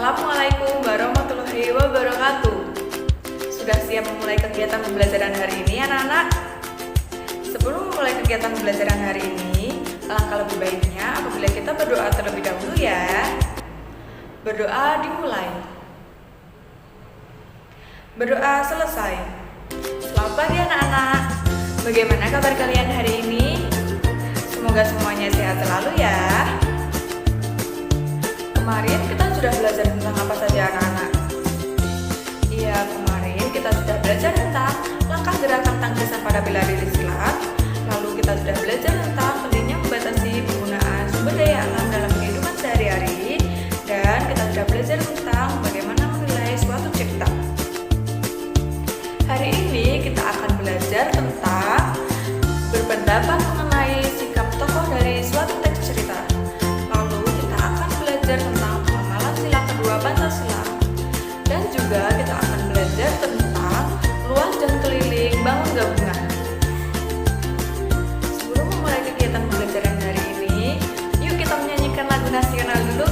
Assalamualaikum warahmatullahi wabarakatuh. Sudah siap memulai kegiatan pembelajaran hari ini, anak-anak? Sebelum memulai kegiatan pembelajaran hari ini, alangkah lebih baiknya apabila kita berdoa terlebih dahulu ya. Berdoa dimulai. Berdoa selesai. Selamat pagi anak-anak. Bagaimana kabar kalian hari ini? Semoga semuanya sehat selalu ya. Kemarin kita sudah belajar tentang apa saja anak-anak? Iya, kemarin kita sudah belajar tentang langkah gerakan tangkisan pada pilar Islam. Lalu kita sudah belajar tentang pentingnya membatasi penggunaan sumber daya alam dalam kehidupan sehari-hari. Dan kita sudah belajar tentang bagaimana menilai suatu cipta. Hari ini kita akan belajar tentang berpendapat mengenai sikap tokoh dari suatu teks cerita. Lalu kita akan belajar tentang pengenalan sila kedua Pancasila. Dan juga kita akan belajar tentang luas dan keliling bangun gabungan. Sebelum memulai kegiatan pembelajaran hari ini, yuk kita menyanyikan lagu nasional dulu.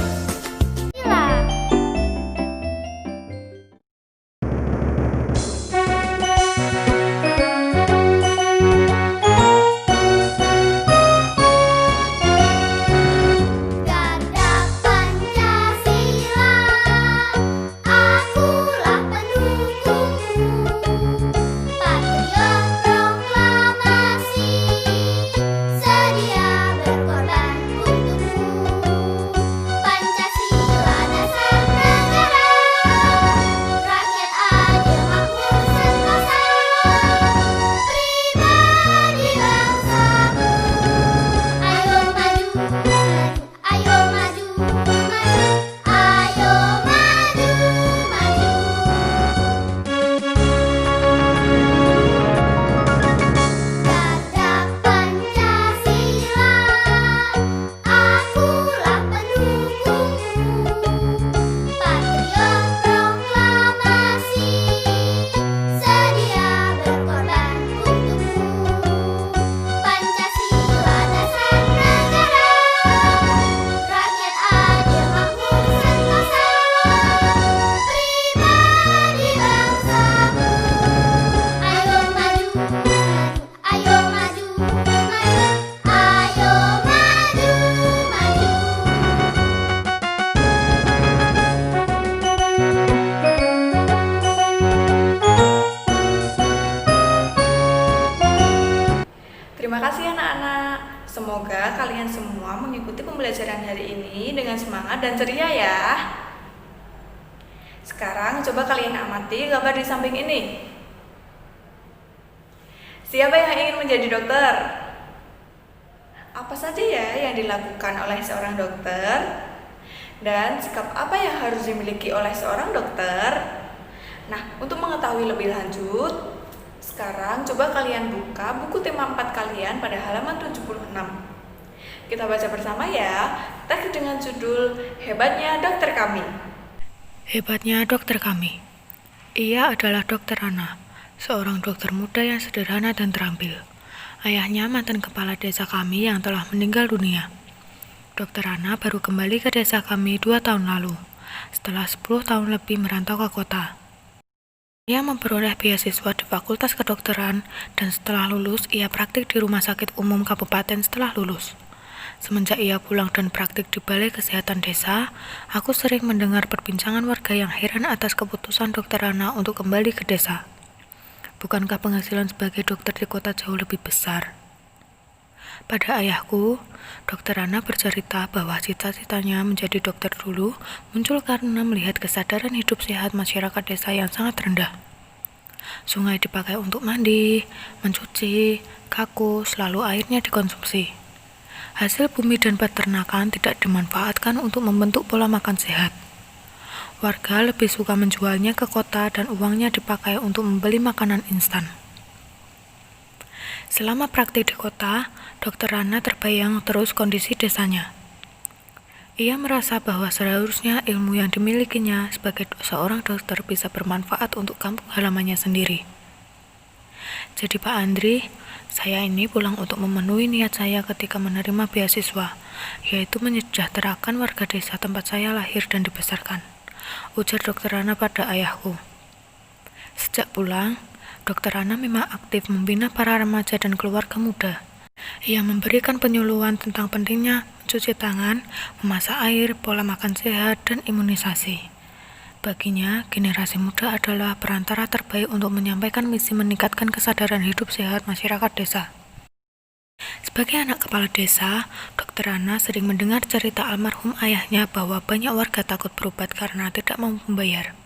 Terima kasih anak-anak. Semoga kalian semua mengikuti pembelajaran hari ini dengan semangat dan ceria ya. Sekarang coba kalian amati gambar di samping ini. Siapa yang ingin menjadi dokter? Apa saja ya yang dilakukan oleh seorang dokter? Dan sikap apa yang harus dimiliki oleh seorang dokter? Nah, untuk mengetahui lebih lanjut, sekarang coba kalian buka buku tema 4 kalian pada halaman 76. Kita baca bersama ya, teks dengan judul Hebatnya Dokter Kami. Hebatnya dokter kami. Ia adalah Dokter Ana, seorang dokter muda yang sederhana dan terampil. Ayahnya mantan kepala desa kami yang telah meninggal dunia. Dokter Ana baru kembali ke desa kami 2 tahun lalu, setelah 10 tahun lebih merantau ke kota. Ia memperoleh beasiswa di Fakultas Kedokteran dan setelah lulus ia praktik di Rumah Sakit Umum Kabupaten setelah lulus. Semenjak ia pulang dan praktik di Balai Kesehatan Desa, aku sering mendengar perbincangan warga yang heran atas keputusan Dokter Ana untuk kembali ke desa. Bukankah penghasilan sebagai dokter di kota jauh lebih besar? Pada ayahku, Dokter Ana bercerita bahwa cita-citanya menjadi dokter dulu muncul karena melihat kesadaran hidup sehat masyarakat desa yang sangat rendah. Sungai dipakai untuk mandi, mencuci, kakus, lalu airnya dikonsumsi. Hasil bumi dan peternakan tidak dimanfaatkan untuk membentuk pola makan sehat. Warga lebih suka menjualnya ke kota dan uangnya dipakai untuk membeli makanan instan. Selama praktik di kota, Dokter Ana terbayang terus kondisi desanya. Ia merasa bahwa seharusnya ilmu yang dimilikinya sebagai seorang dokter bisa bermanfaat untuk kampung halamannya sendiri. Jadi Pak Andri, saya ini pulang untuk memenuhi niat saya ketika menerima beasiswa, yaitu menyejahterakan warga desa tempat saya lahir dan dibesarkan. ujar Dokter Rana pada ayahku. Sejak pulang, Dokter Rana memang aktif membina para remaja dan keluarga muda. Ia memberikan penyuluhan tentang pentingnya mencuci tangan, memasak air, pola makan sehat, dan imunisasi. Baginya, generasi muda adalah perantara terbaik untuk menyampaikan misi meningkatkan kesadaran hidup sehat masyarakat desa. Sebagai anak kepala desa, Dokter Rana sering mendengar cerita almarhum ayahnya bahwa banyak warga takut berobat karena tidak mampu membayar.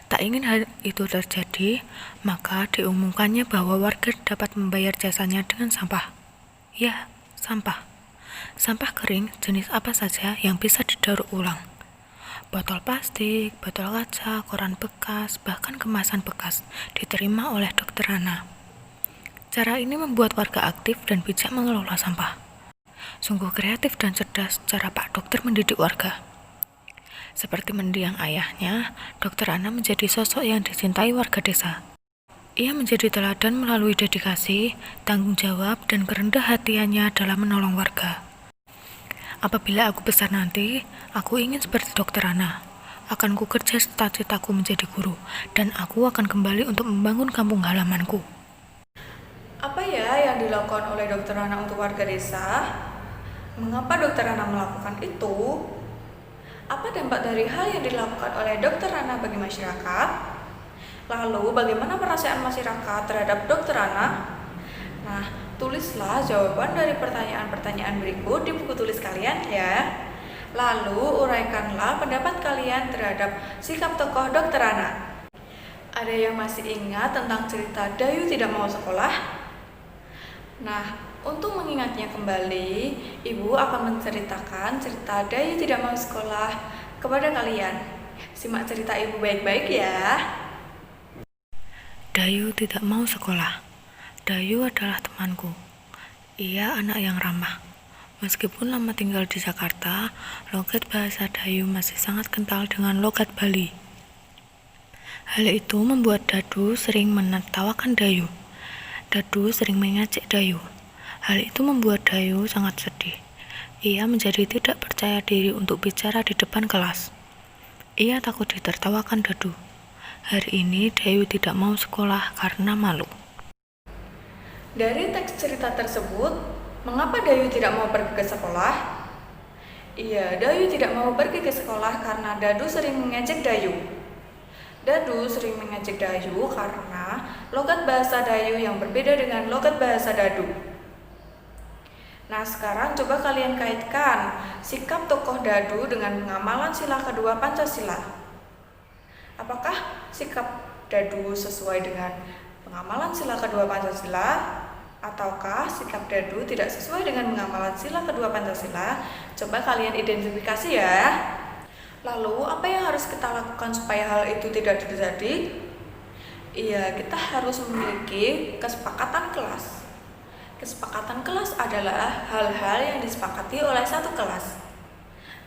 Tak ingin hal itu terjadi, maka diumumkannya bahwa warga dapat membayar jasanya dengan sampah. Ya, sampah. Sampah kering jenis apa saja yang bisa didaur ulang. Botol plastik, botol kaca, koran bekas, bahkan kemasan bekas diterima oleh Dokter Rana. Cara ini membuat warga aktif dan bijak mengelola sampah. Sungguh kreatif dan cerdas cara Pak Dokter mendidik warga. Seperti mendiang ayahnya, Dokter Rana menjadi sosok yang dicintai warga desa. Ia menjadi teladan melalui dedikasi, tanggung jawab, dan kerendah hatiannya dalam menolong warga. Apabila aku besar nanti, aku ingin seperti Dokter Rana. Akan ku kerja cita-citaku menjadi guru, dan aku akan kembali untuk membangun kampung halamanku. Apa ya yang dilakukan oleh Dokter Rana untuk warga desa? Mengapa Dokter Rana melakukan itu? Apa dampak dari hal yang dilakukan oleh Dokter Rana bagi masyarakat? Lalu bagaimana perasaan masyarakat terhadap Dokter Rana? Nah, tulislah jawaban dari pertanyaan-pertanyaan berikut di buku tulis kalian ya. Lalu uraikanlah pendapat kalian terhadap sikap tokoh Dokter Rana. Ada yang masih ingat tentang cerita Dayu tidak mau sekolah? Nah, untuk mengingatnya kembali, Ibu akan menceritakan cerita Dayu tidak mau sekolah kepada kalian. Simak cerita Ibu baik-baik ya. Dayu tidak mau sekolah. Dayu adalah temanku. Ia anak yang ramah. Meskipun lama tinggal di Jakarta, logat bahasa Dayu masih sangat kental dengan logat Bali. Hal itu membuat Dadu sering menertawakan Dayu. Dadu sering mengejek Dayu. Hal itu membuat Dayu sangat sedih. Ia menjadi tidak percaya diri untuk bicara di depan kelas. Ia takut ditertawakan Dadu. Hari ini Dayu tidak mau sekolah karena malu. Dari teks cerita tersebut, mengapa Dayu tidak mau pergi ke sekolah? Iya, Dayu tidak mau pergi ke sekolah karena Dadu sering mengejek Dayu. Dadu sering mengejek Dayu karena logat bahasa Dayu yang berbeda dengan logat bahasa Dadu. Nah, sekarang coba kalian kaitkan sikap tokoh Dadu dengan pengamalan sila kedua Pancasila. Apakah sikap Dadu sesuai dengan pengamalan sila kedua Pancasila? Ataukah sikap Dadu tidak sesuai dengan pengamalan sila kedua Pancasila? Coba kalian identifikasi ya. Lalu, apa yang harus kita lakukan supaya hal itu tidak terjadi? Iya, kita harus memiliki kesepakatan kelas. Kesepakatan kelas adalah hal-hal yang disepakati oleh satu kelas.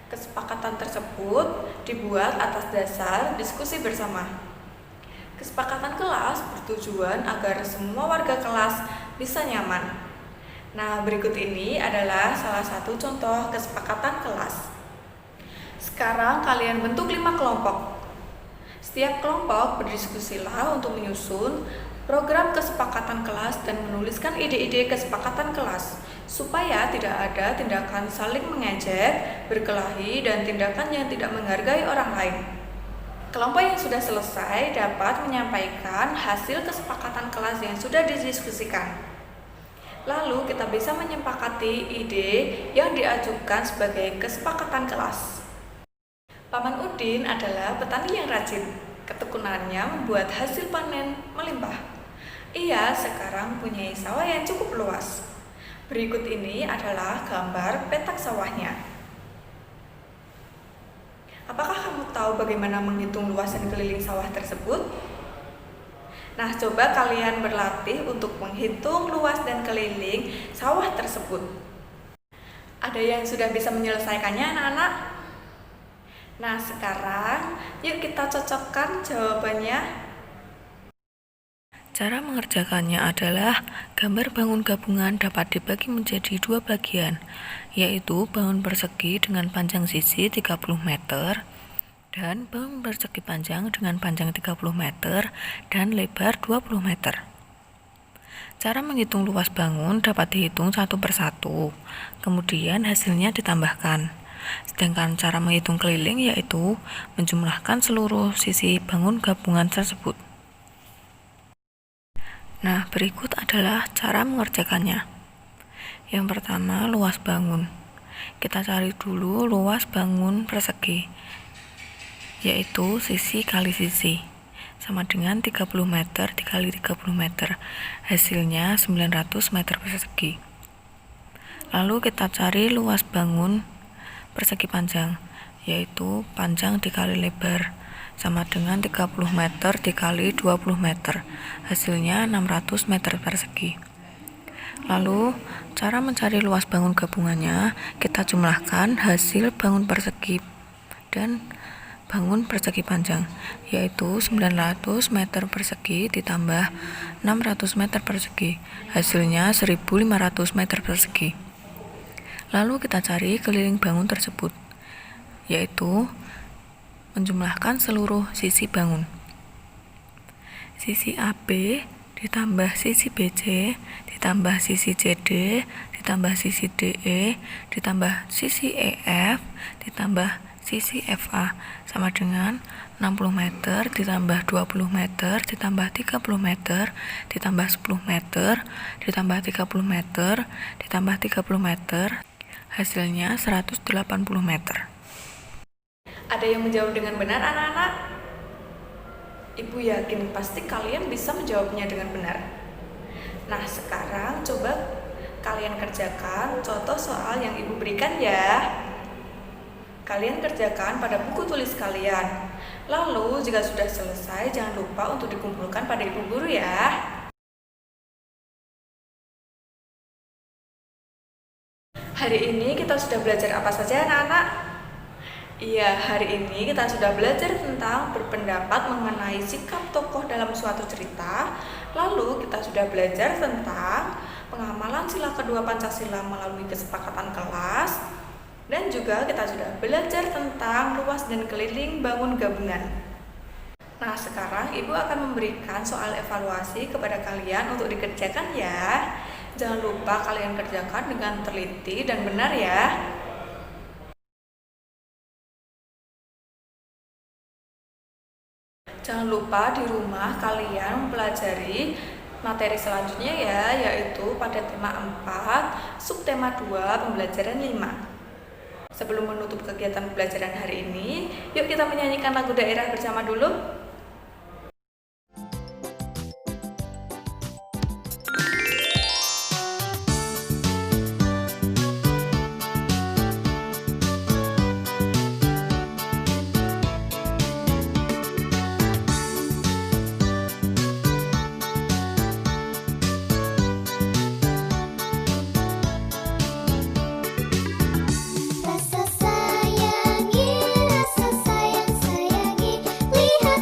Kesepakatan tersebut dibuat atas dasar diskusi bersama. Kesepakatan kelas bertujuan agar semua warga kelas bisa nyaman. Nah, berikut ini adalah salah satu contoh kesepakatan kelas. Sekarang kalian bentuk 5 kelompok. Setiap kelompok berdiskusilah untuk menyusun program kesepakatan kelas dan menuliskan ide-ide kesepakatan kelas supaya tidak ada tindakan saling mengejek, berkelahi, dan tindakan yang tidak menghargai orang lain. Kelompok yang sudah selesai dapat menyampaikan hasil kesepakatan kelas yang sudah didiskusikan. Lalu kita bisa menyepakati ide yang diajukan sebagai kesepakatan kelas. Paman Udin adalah petani yang rajin. Ketekunannya membuat hasil panen melimpah. Ia sekarang punya sawah yang cukup luas. Berikut ini adalah gambar petak sawahnya. Apakah kamu tahu bagaimana menghitung luasan keliling sawah tersebut? Nah, coba kalian berlatih untuk menghitung luas dan keliling sawah tersebut. Ada yang sudah bisa menyelesaikannya, anak-anak? Nah, sekarang yuk kita cocokkan jawabannya. Cara mengerjakannya adalah gambar bangun gabungan dapat dibagi menjadi 2 bagian, yaitu bangun persegi dengan panjang sisi 30 meter dan bangun persegi panjang dengan panjang 30 meter dan lebar 20 meter. Cara menghitung luas bangun dapat dihitung satu persatu, kemudian hasilnya ditambahkan. Sedangkan cara menghitung keliling yaitu menjumlahkan seluruh sisi bangun gabungan tersebut. Nah, berikut adalah cara mengerjakannya. Yang pertama, luas bangun. Kita cari dulu luas bangun persegi, yaitu sisi kali sisi, sama dengan 30 meter dikali 30 meter, hasilnya 900 meter persegi. Lalu kita cari luas bangun persegi panjang, yaitu panjang dikali lebar, sama dengan 30 meter dikali 20 meter, hasilnya 600 meter persegi. Lalu, cara mencari luas bangun gabungannya, kita jumlahkan hasil bangun persegi dan bangun persegi panjang, yaitu 900 meter persegi ditambah 600 meter persegi, hasilnya 1500 meter persegi. Lalu kita cari keliling bangun tersebut, yaitu menjumlahkan seluruh sisi bangun. Sisi AB ditambah sisi BC, ditambah sisi CD, ditambah sisi DE, ditambah sisi EF, ditambah sisi FA, sama dengan 60 meter ditambah 20 meter ditambah 30 meter ditambah 10 meter ditambah 30 meter ditambah 30 meter, hasilnya 180 meter. Ada yang menjawab dengan benar, anak-anak? Ibu yakin pasti kalian bisa menjawabnya dengan benar. Nah, sekarang coba kalian kerjakan contoh soal yang ibu berikan ya. Kalian kerjakan pada buku tulis kalian. Lalu jika sudah selesai, jangan lupa untuk dikumpulkan pada ibu guru ya. Hari ini kita sudah belajar apa saja, anak-anak? Iya, hari ini kita sudah belajar tentang berpendapat mengenai sikap tokoh dalam suatu cerita. Lalu kita sudah belajar tentang pengamalan sila kedua Pancasila melalui kesepakatan kelas. Dan juga kita sudah belajar tentang luas dan keliling bangun gabungan. Nah, sekarang ibu akan memberikan soal evaluasi kepada kalian untuk dikerjakan ya. Jangan lupa kalian kerjakan dengan teliti dan benar ya. Jangan lupa di rumah kalian mempelajari materi selanjutnya ya, yaitu pada tema 4, subtema 2, pembelajaran 5. Sebelum menutup kegiatan pembelajaran hari ini, yuk kita menyanyikan lagu daerah bersama dulu. Rasa sayang sayangi, lihat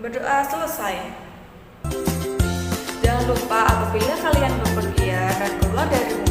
Berdoa selesai. Jangan lupa apabila kalian bepergian dan keluar dari rumah,